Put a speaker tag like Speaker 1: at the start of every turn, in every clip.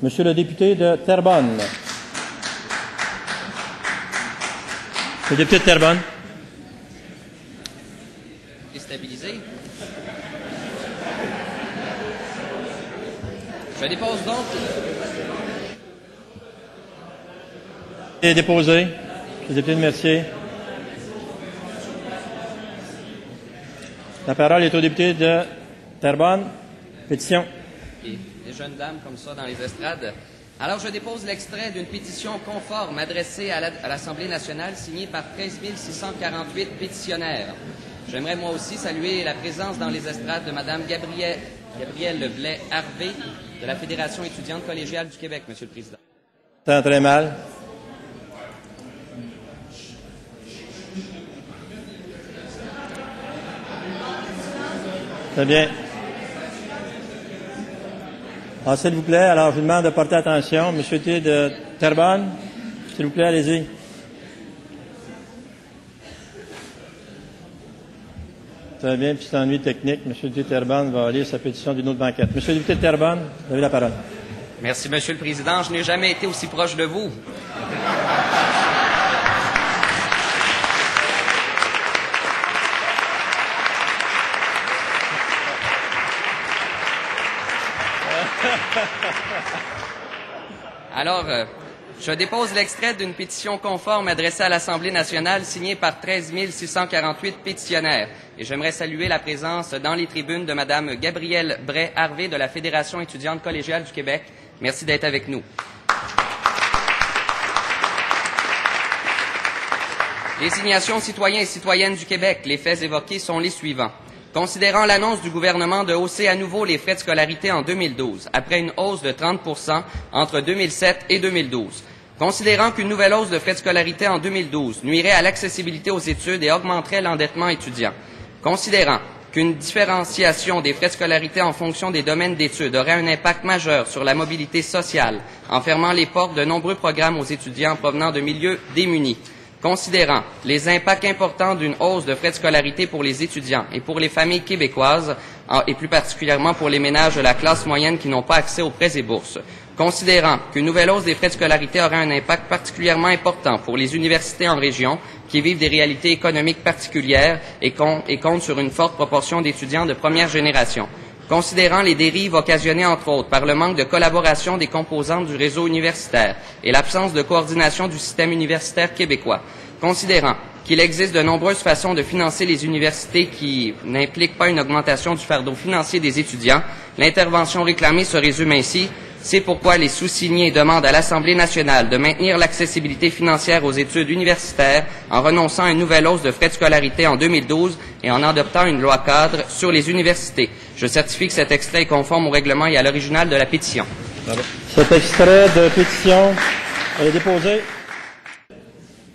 Speaker 1: Monsieur le député de Terrebonne. Le député de Terrebonne.
Speaker 2: Déstabilisé. Je dépose donc.
Speaker 1: Et déposé. Le député de Mercier. La parole est au député de Terrebonne. Pétition.
Speaker 2: Et des jeunes dames comme ça dans les estrades. Alors, je dépose l'extrait d'une pétition conforme adressée à l'Assemblée nationale signée par 13 648 pétitionnaires. J'aimerais moi aussi saluer la présence dans les estrades de Mme Gabrielle Blais-Harvey de la Fédération étudiante collégiale du Québec, Monsieur le Président.
Speaker 1: Ça très mal. Très bien. Ah, s'il vous plaît, alors je vous demande de porter attention. Monsieur T. de Terrebonne, s'il vous plaît, allez-y. Très bien, petit ennui technique. Monsieur le député de Terrebonne va lire sa pétition d'une autre banquette. Monsieur le député de Terrebonne, vous avez la parole.
Speaker 2: Merci, Monsieur le Président. Je n'ai jamais été aussi proche de vous. Alors, je dépose l'extrait d'une pétition conforme adressée à l'Assemblée nationale signée par 13 648 pétitionnaires. Et j'aimerais saluer la présence dans les tribunes de Mme Gabrielle Blais-Harvey de la Fédération étudiante collégiale du Québec. Merci d'être avec nous. Désignation citoyens et citoyennes du Québec. Les faits évoqués sont les suivants. Considérant l'annonce du gouvernement de hausser à nouveau les frais de scolarité en 2012, après une hausse de 30 % entre 2007 et 2012, considérant qu'une nouvelle hausse de frais de scolarité en 2012 nuirait à l'accessibilité aux études et augmenterait l'endettement étudiant, considérant qu'une différenciation des frais de scolarité en fonction des domaines d'études aurait un impact majeur sur la mobilité sociale, en fermant les portes de nombreux programmes aux étudiants provenant de milieux démunis, considérant les impacts importants d'une hausse de frais de scolarité pour les étudiants et pour les familles québécoises, et plus particulièrement pour les ménages de la classe moyenne qui n'ont pas accès aux prêts et bourses, considérant qu'une nouvelle hausse des frais de scolarité aurait un impact particulièrement important pour les universités en région qui vivent des réalités économiques particulières et comptent sur une forte proportion d'étudiants de première génération, considérant les dérives occasionnées entre autres par le manque de collaboration des composantes du réseau universitaire et l'absence de coordination du système universitaire québécois, considérant qu'il existe de nombreuses façons de financer les universités qui n'impliquent pas une augmentation du fardeau financier des étudiants, l'intervention réclamée se résume ainsi. C'est pourquoi les sous-signés demandent à l'Assemblée nationale de maintenir l'accessibilité financière aux études universitaires en renonçant à une nouvelle hausse de frais de scolarité en 2012 et en adoptant une loi cadre sur les universités. Je certifie que cet extrait est conforme au règlement et à l'original de la pétition.
Speaker 1: Cet extrait de pétition est déposé.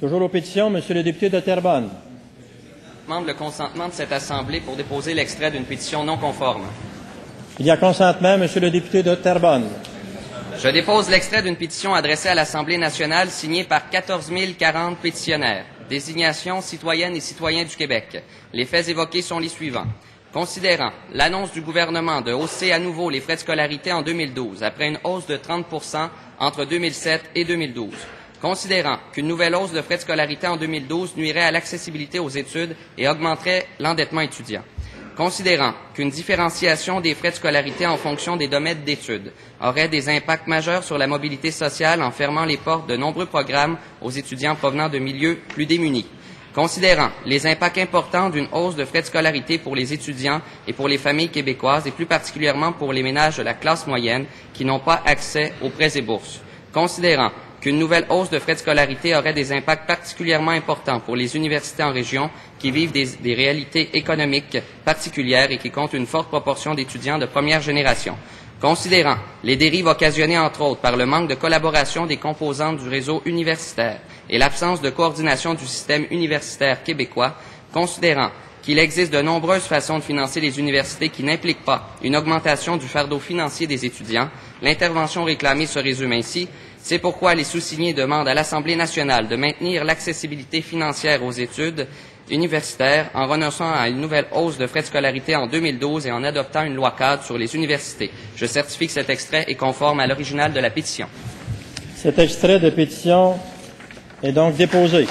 Speaker 1: Toujours aux pétitions, Monsieur le député de Terrebonne.
Speaker 2: Je demande le consentement de cette Assemblée pour déposer l'extrait d'une pétition non conforme.
Speaker 1: Il y a consentement, Monsieur le député de Terrebonne.
Speaker 2: Je dépose l'extrait d'une pétition adressée à l'Assemblée nationale signée par 14 040 pétitionnaires. Désignation citoyennes et citoyens du Québec. Les faits évoqués sont les suivants. Considérant l'annonce du gouvernement de hausser à nouveau les frais de scolarité en 2012, après une hausse de 30 % entre 2007 et 2012, considérant qu'une nouvelle hausse de frais de scolarité en 2012 nuirait à l'accessibilité aux études et augmenterait l'endettement étudiant, considérant qu'une différenciation des frais de scolarité en fonction des domaines d'études aurait des impacts majeurs sur la mobilité sociale en fermant les portes de nombreux programmes aux étudiants provenant de milieux plus démunis, considérant les impacts importants d'une hausse de frais de scolarité pour les étudiants et pour les familles québécoises et plus particulièrement pour les ménages de la classe moyenne qui n'ont pas accès aux prêts et bourses, considérant qu'une nouvelle hausse de frais de scolarité aurait des impacts particulièrement importants pour les universités en région qui vivent des réalités économiques particulières et qui comptent une forte proportion d'étudiants de première génération, considérant les dérives occasionnées entre autres par le manque de collaboration des composantes du réseau universitaire et l'absence de coordination du système universitaire québécois, considérant qu'il existe de nombreuses façons de financer les universités qui n'impliquent pas une augmentation du fardeau financier des étudiants, l'intervention réclamée se résume ainsi. C'est pourquoi les sous-signés demandent à l'Assemblée nationale de maintenir l'accessibilité financière aux études universitaires en renonçant à une nouvelle hausse de frais de scolarité en 2012 et en adoptant une loi cadre sur les universités. Je certifie que cet extrait est conforme à l'original de la pétition.
Speaker 1: Cet extrait de pétition est donc déposé.